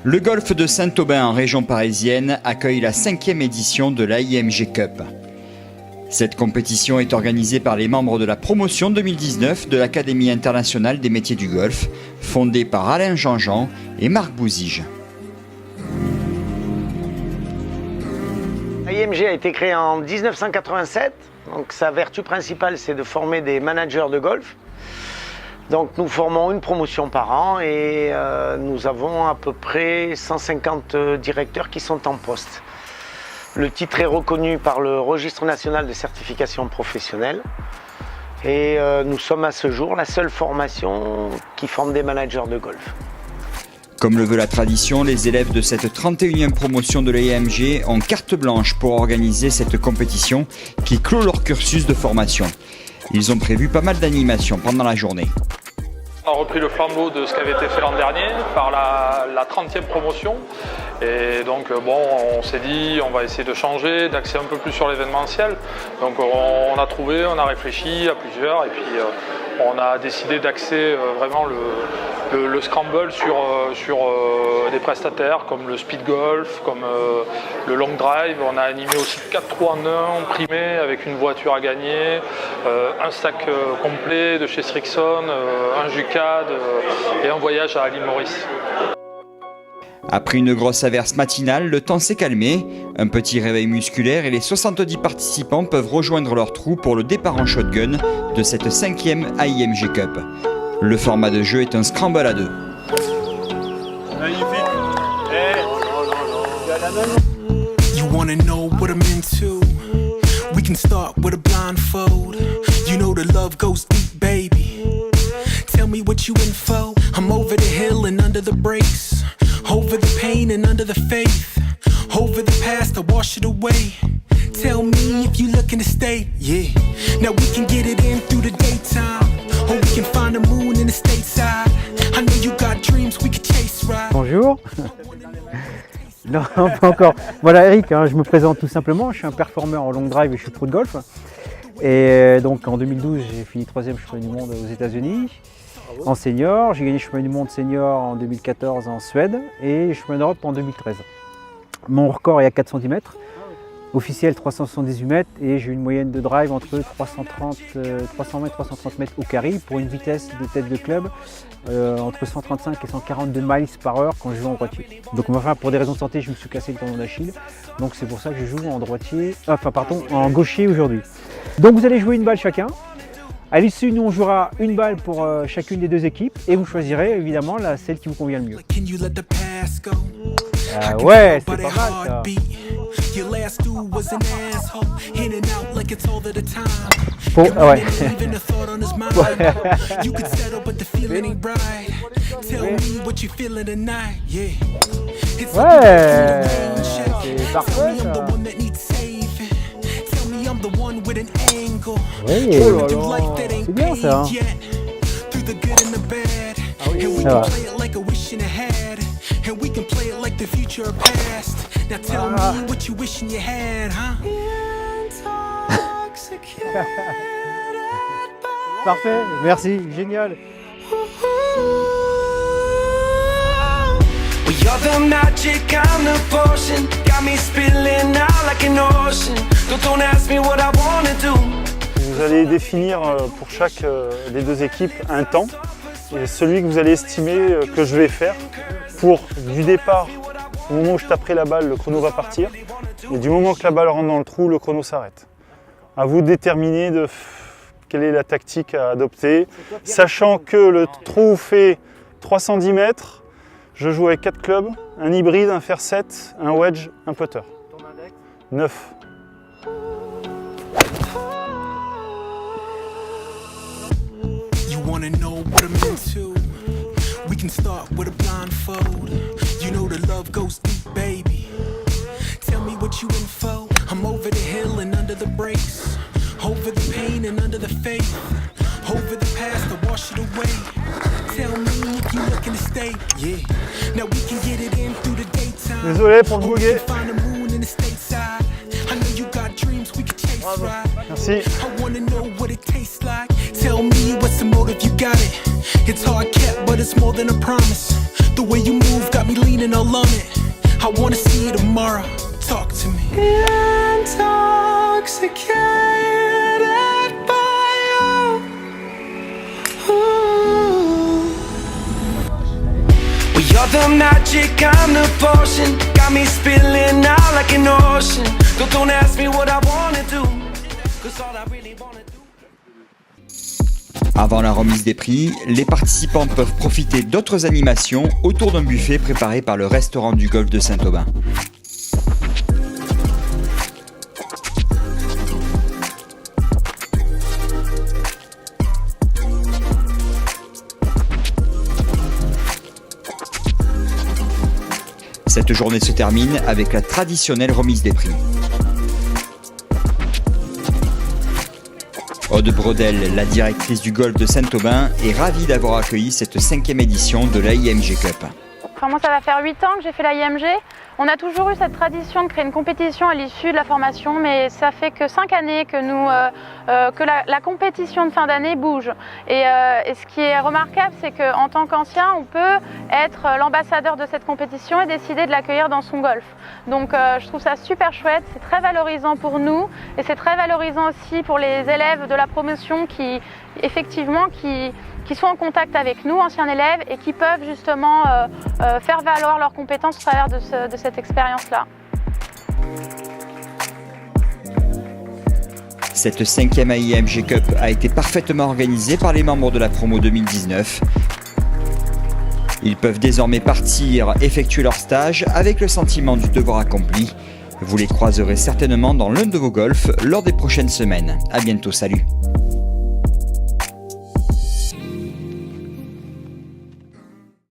Le golf de Saint-Aubin en région parisienne accueille la 5e édition de l'AIMG Cup. Cette compétition est organisée par les membres de la promotion 2019 de l'Académie internationale des métiers du golf, fondée par Alain Jean-Jean et Marc Bouzige. L'AIMG a été créée en 1987, donc sa vertu principale c'est de former des managers de golf. Donc nous formons une promotion par an et nous avons à peu près 150 directeurs qui sont en poste. Le titre est reconnu par le Registre national de certification professionnelle et nous sommes à ce jour la seule formation qui forme des managers de golf. Comme le veut la tradition, les élèves de cette 31e promotion de l'AIMG ont carte blanche pour organiser cette compétition qui clôt leur cursus de formation. Ils ont prévu pas mal d'animations pendant la journée. On a repris le flambeau de ce qui avait été fait l'an dernier par la 30e promotion. Et donc on s'est dit on va essayer de changer, d'axer un peu plus sur l'événementiel. Donc on a réfléchi à plusieurs et puis on a décidé d'axer vraiment le scramble sur des prestataires comme le speed golf, comme le long drive. On a animé aussi 4 trous en 1 primés avec une voiture à gagner, un sac complet de chez Strixon, un Jucad et un voyage à l'île Maurice. Après une grosse averse matinale, le temps s'est calmé, un petit réveil musculaire et les 70 participants peuvent rejoindre leur trou pour le départ en shotgun de cette 5e AIMG Cup. Le format de jeu est un scramble à 2. Magnifique. You wanna know what I'm into? We can start with a blindfold. You know the love goes deep, baby. Tell me what you in for. I'm over the hill and under the brakes. Over the pain and under the faith. Over the past, I wash it away. Tell me if you looking to stay, yeah. Now we can get it in through the daytime. Or we can find the moon in the stateside. I know you got dreams we could chase, right? Bonjour. Non, pas encore. Voilà Eric, je me présente tout simplement. Je suis un performeur en long drive et je suis pro de golf. Et donc en 2012, j'ai fini 3e champion du monde aux États-Unis. En senior, j'ai gagné le championnat du monde senior en 2014 en Suède et le championnat d'Europe en 2013. Mon record est à 4 cm, officiel 378 mètres et j'ai une moyenne de drive entre 300 mètres, 330 mètres au carré pour une vitesse de tête de club entre 135 et 142 miles par heure quand je joue en droitier. Donc pour des raisons de santé, je me suis cassé le tendon d'Achille, donc c'est pour ça que je joue en gaucher aujourd'hui. Donc vous allez jouer une balle chacun. À l'issue, nous on jouera une balle pour chacune des deux équipes et vous choisirez évidemment celle qui vous convient le mieux. Ouais, c'est pas mal ça. Ouais. Ouais, c'est parfait ça. Oui, c'est bien ça. Ah oui, ça va. Parfait, merci, génial. You're the magic, I'm the potion. Got me spilling out like an ocean. Don't ask me what I wanna do. Vous allez définir pour chaque des deux équipes un temps. Et celui que vous allez estimer que je vais faire pour du départ, au moment où je taperai la balle, le chrono va partir. Et du moment que la balle rentre dans le trou, le chrono s'arrête. À vous de déterminer quelle est la tactique à adopter. Sachant que le trou fait 310 mètres. Je joue avec 4 clubs, un hybride, un fer 7, un wedge, un putter. 9. You wanna know what I'm into? We can start with a blindfold. You know the love goes deep, baby. Tell me what you in for. I'm over the hill and under the brakes. Over the pain and under the faith. Over the past, I wash it away. Tell me if you looking to stay, yeah. Now we can get it in through the daytime. Désolé pour le bogey. Find the moon in the stateside. I know you got dreams we could chase, right? Merci. I wanna know what it tastes like. Tell me what's the motive, you got it. It's hard kept, but it's more than a promise. The way you move got me leaning all on it. I wanna see you tomorrow. Talk to me. Intoxicated by you. Ooh. Well, you're the magic, I'm the potion. Got me spilling out like an ocean. Don't ask me what I wanna do, 'cause all I really wanna do. Avant la remise des prix, les participants peuvent profiter d'autres animations autour d'un buffet préparé par le restaurant du golf de Saint-Aubin. Cette journée se termine avec la traditionnelle remise des prix. Aude Brodel, la directrice du golf de Saint-Aubin, est ravie d'avoir accueilli cette 5e édition de l'AIMG Cup. Enfin, moi, ça va faire 8 ans que j'ai fait l'AIMG. On a toujours eu cette tradition de créer une compétition à l'issue de la formation, mais ça fait que 5 années que la compétition de fin d'année bouge. Et ce qui est remarquable, c'est qu'en tant qu'ancien, on peut être l'ambassadeur de cette compétition et décider de l'accueillir dans son golf. Donc je trouve ça super chouette, c'est très valorisant pour nous et c'est très valorisant aussi pour les élèves de la promotion qui sont en contact avec nous, anciens élèves, et qui peuvent justement faire valoir leurs compétences au travers de cette expérience-là. Cette 5e AIMG Cup a été parfaitement organisée par les membres de la promo 2019. Ils peuvent désormais partir effectuer leur stage avec le sentiment du devoir accompli. Vous les croiserez certainement dans l'un de vos golfs lors des prochaines semaines. À bientôt, salut!